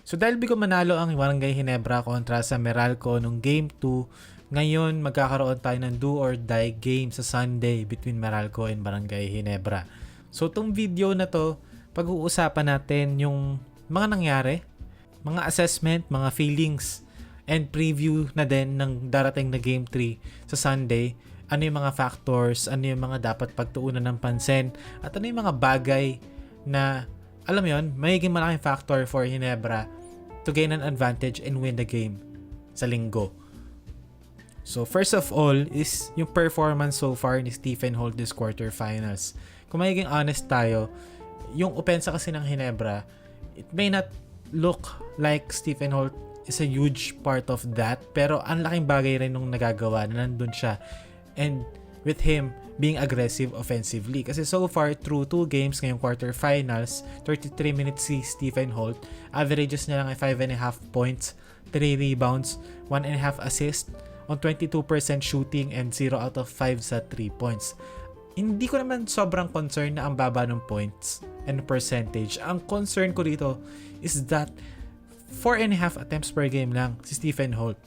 So dahil bigo manalo ang Barangay Ginebra kontra sa Meralco nung Game 2, ngayon magkakaroon tayo ng do or die game sa Sunday between Meralco and Barangay Ginebra. So itong video na to, pag-uusapan natin yung mga nangyari, mga assessment, mga feelings, and preview na din ng darating na Game 3 sa Sunday. Ano yung mga factors, ano yung mga dapat pagtuunan ng pansin, at ano yung mga bagay na, alam mo yun, magiging malaking factor for Ginebra to gain an advantage and win the game sa linggo. So first of all is yung performance so far ni Stephen Holt this quarterfinals. Kung magiging honest tayo, yung opensa kasi ng Ginebra, it may not look like Stephen Holt is a huge part of that, pero ang laking bagay rin nung nagagawa na nandun siya, and with him being aggressive offensively. Kasi so far, through 2 games ngayong quarterfinals, 33 minutes si Stephen Holt, averages niya lang ay 5.5 points, 3 rebounds, 1.5 assists, on 22% shooting, and 0 out of 5 sa 3 points. Hindi ko naman sobrang concerned na ang baba ng points and percentage. Ang concern ko dito is that 4.5 attempts per game lang si Stephen Holt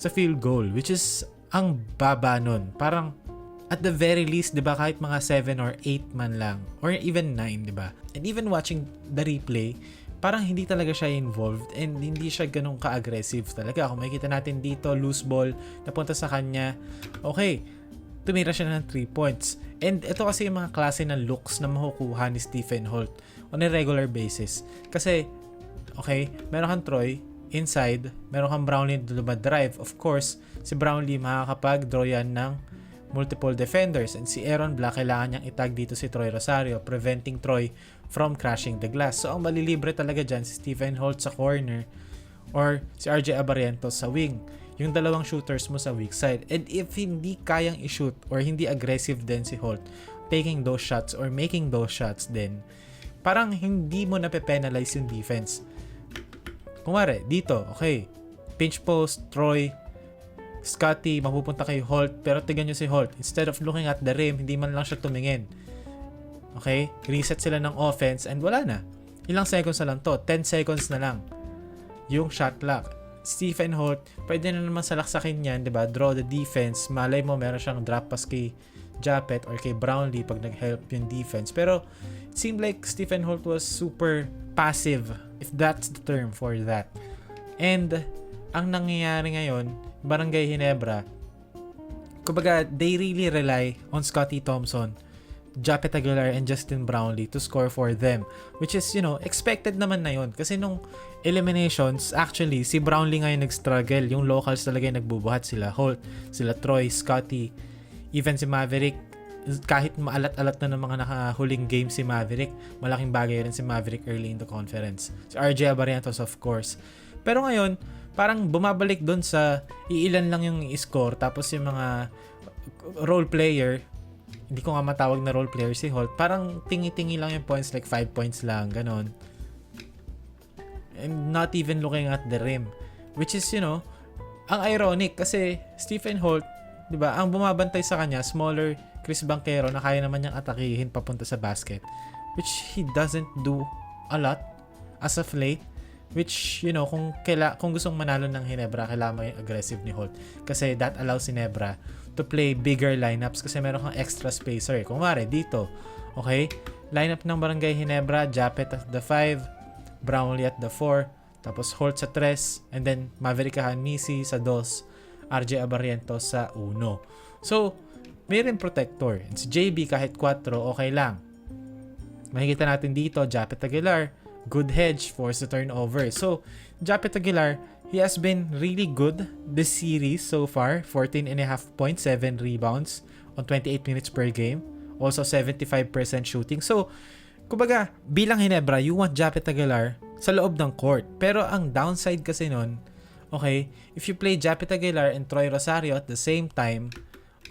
sa field goal, which is ang baba nun. Parang at the very least, 'di ba, kahit mga 7 or 8 man lang or even 9, 'di ba? And even watching the replay, parang hindi talaga siya involved and hindi siya ganun ka-aggressive talaga. Kung makikita natin dito, loose ball napunta sa kanya. Okay, tumira siya ng 3 points. And ito kasi yung mga klase ng looks na makukuha ni Stephen Holt on a regular basis. Kasi okay, meron kang Troy inside, meron kang Brownlee na drive. Of course, si Brownlee makakapag-draw yan ng multiple defenders, and si Aaron Black kailangan niyang itag dito si Troy Rosario, preventing Troy from crashing the glass. So ang malilibre talaga dyan si Stephen Holt sa corner or si RJ Abarientos sa wing, yung dalawang shooters mo sa weak side. And if hindi kayang i-shoot or hindi aggressive din si Holt taking those shots or making those shots din, parang hindi mo nape-penalize yung defense. Kumare, dito, okay, pinch post, Troy, Scotty, mapupunta kay Holt, pero tignan nyo si Holt. Instead of looking at the rim, hindi man lang siya tumingin. Okay? Reset sila ng offense and wala na. Ilang seconds na lang to? 10 seconds na lang. Yung shot clock. Stephen Holt, pwede na naman salaksakin yan, diba? Draw the defense. Malay mo, meron siyang drop pass kay Japet or kay Brownlee pag nag-help yung defense. Pero, it seemed like Stephen Holt was super passive, if that's the term for that. And ang nangyayari ngayon, Barangay Ginebra, kumbaga they really rely on Scotty Thompson, Japet Aguilar, and Justin Brownlee to score for them, which is, expected naman na yun. Kasi nung eliminations, actually si Brownlee ngayon nag-struggle, yung locals talaga yung nagbubuhat, sila Holt, sila Troy, Scotty, even si Maverick. Kahit maalat-alat na ng mga nakahuling game si Maverick, malaking bagay rin si Maverick early in the conference. Si RJ Abarientos, of course. Pero ngayon, parang bumabalik doon sa iilan lang yung i-score, tapos yung mga role player, hindi ko nga matawag na role player si Holt, parang tingi-tingi lang yung points, like 5 points lang, ganon. And not even looking at the rim. Which is, ang ironic kasi Stephen Holt, di ba, ang bumabantay sa kanya, smaller Chris Banchero na kaya naman niyang atakihin papunta sa basket, which he doesn't do a lot as of late, which kung gustong manalo ng Ginebra, kailangan mo yung aggressive ni Holt kasi that allows Ginebra to play bigger lineups kasi meron kang extra spacer. Kung mare dito, okay, lineup ng Barangay Ginebra, Japet at the 5, Brownlee at the 4, tapos Holt sa 3, and then Maverick Hanmisi sa 2, RJ Abarientos sa 1. So may rin protector. And si JB kahit 4, okay lang. Makikita natin dito, Japet Aguilar, good hedge, force the turnover. So, Japet Aguilar, he has been really good this series so far. 14.5 points, 7 rebounds on 28 minutes per game. Also, 75% shooting. So, kumbaga, bilang Ginebra, you want Japet Aguilar sa loob ng court. Pero ang downside kasi nun, okay, if you play Japet Aguilar and Troy Rosario at the same time,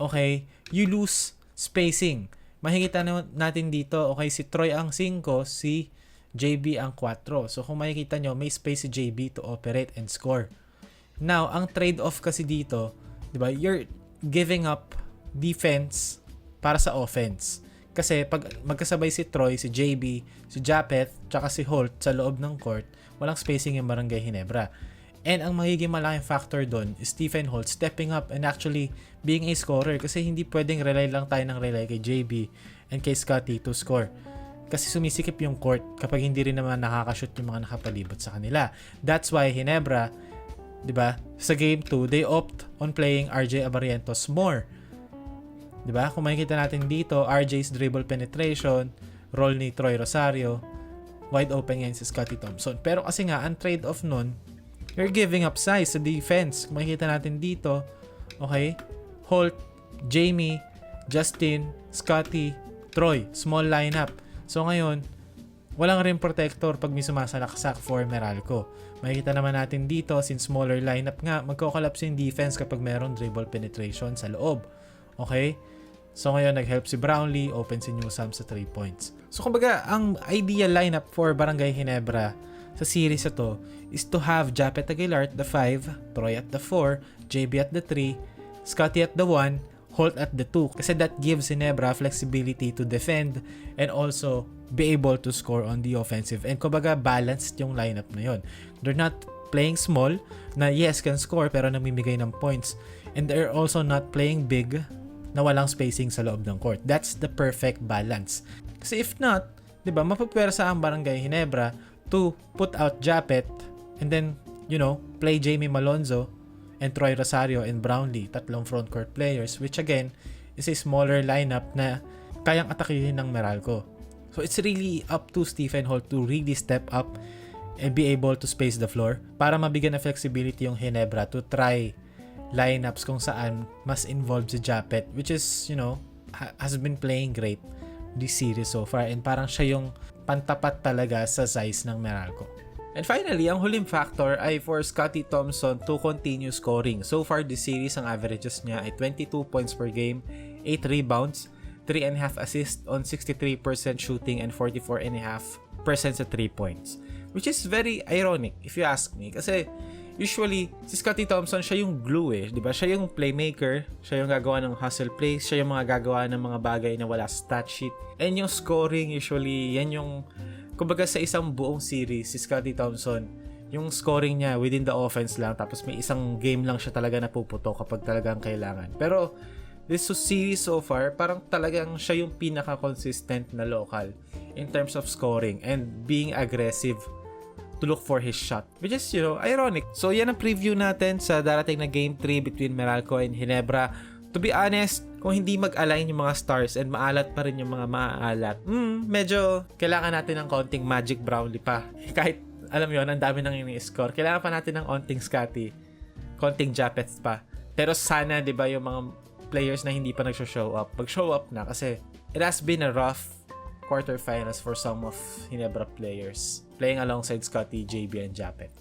okay, you lose spacing. Makikita natin dito, okay, si Troy ang 5, si JB ang 4. So kung makikita nyo, may space si JB to operate and score. Now, ang trade-off kasi dito, di ba, you're giving up defense para sa offense. Kasi pag magkasabay si Troy, si JB, si Japet, tsaka si Holt sa loob ng court, walang spacing yung Barangay Ginebra. And ang magiging malaking factor doon is Stephen Holt stepping up and actually being a scorer kasi hindi pwedeng rely lang tayo ng rely kay JB and kay Scotty to score. Kasi sumisikip yung court kapag hindi rin naman nakakashoot yung mga nakapalibot sa kanila. That's why Ginebra, di ba, sa game 2, they opt on playing RJ Abarientos more. Di ba? Kung makikita natin dito, RJ's dribble penetration, roll ni Troy Rosario, wide open yan si Scotty Thompson. Pero kasi nga, ang trade-off nun, you're giving up size sa defense. Kung makikita natin dito, okay, Holt, Jamie, Justin, Scotty, Troy, small lineup. So ngayon, walang rim protector pag may sumasalaksak for Meralco. Makikita naman natin dito, since smaller lineup nga, magko-collapse yung defense kapag meron dribble penetration sa loob. Okay? So ngayon, nag-help si Brownlee, open si Newsome sa 3 points. So kumbaga, ang ideal lineup for Barangay Ginebra sa series na to is to have Japet Aguilar at the 5, Troy at the 4, JB at the 3, Scotty at the 1, Holt at the 2. Kasi that gives Ginebra flexibility to defend and also be able to score on the offensive. And kumbaga, balanced yung lineup na yun. They're not playing small na yes, can score pero namimigay ng points. And they're also not playing big na walang spacing sa loob ng court. That's the perfect balance. Kasi if not, di ba, mapapwersa ang Barangay Ginebra to put out Japet and then, play Jamie Malonzo and Troy Rosario and Brownlee, tatlong frontcourt players, which again, is a smaller lineup na kayang atakihin ng Meralco. So it's really up to Stephen Holt to really step up and be able to space the floor para mabigyan ng flexibility yung Ginebra to try lineups kung saan mas involved si Japet, which is, has been playing great this series so far and parang siya yung pantapat talaga sa size ng Meralco. And finally, ang huling factor ay for Scotty Thompson to continue scoring. So far this series, ang averages niya ay 22 points per game, 8 rebounds, 3.5 assists on 63% shooting and 44.5% sa 3 points. Which is very ironic if you ask me. Kasi usually, si Scotty Thompson, siya yung glue di ba? Siya yung playmaker, siya yung gagawa ng hustle plays, siya yung mga gagawa ng mga bagay na wala stat sheet. And yung scoring, usually, yan yung, kumbaga sa isang buong series, si Scotty Thompson, yung scoring niya within the offense lang, tapos may isang game lang siya talaga napuputo kapag talagang kailangan. Pero, this series so far, parang talagang siya yung pinaka-consistent na local in terms of scoring and being aggressive to look for his shot, which is, ironic. So, yan ang preview natin sa darating na Game 3 between Meralco and Ginebra. To be honest, kung hindi mag-align yung mga stars and maalat pa rin yung mga maaalat, medyo kailangan natin ng konting Magic Brownlee pa. Kahit, alam mo yun, ang dami nang ini-score. Kailangan pa natin ng konting Scotty, konting Japet pa. Pero sana, di ba, yung mga players na hindi pa nag-show up, mag-show up na kasi it has been a rough quarterfinals for some of Ginebra players playing alongside Scotty, JB, and Japet.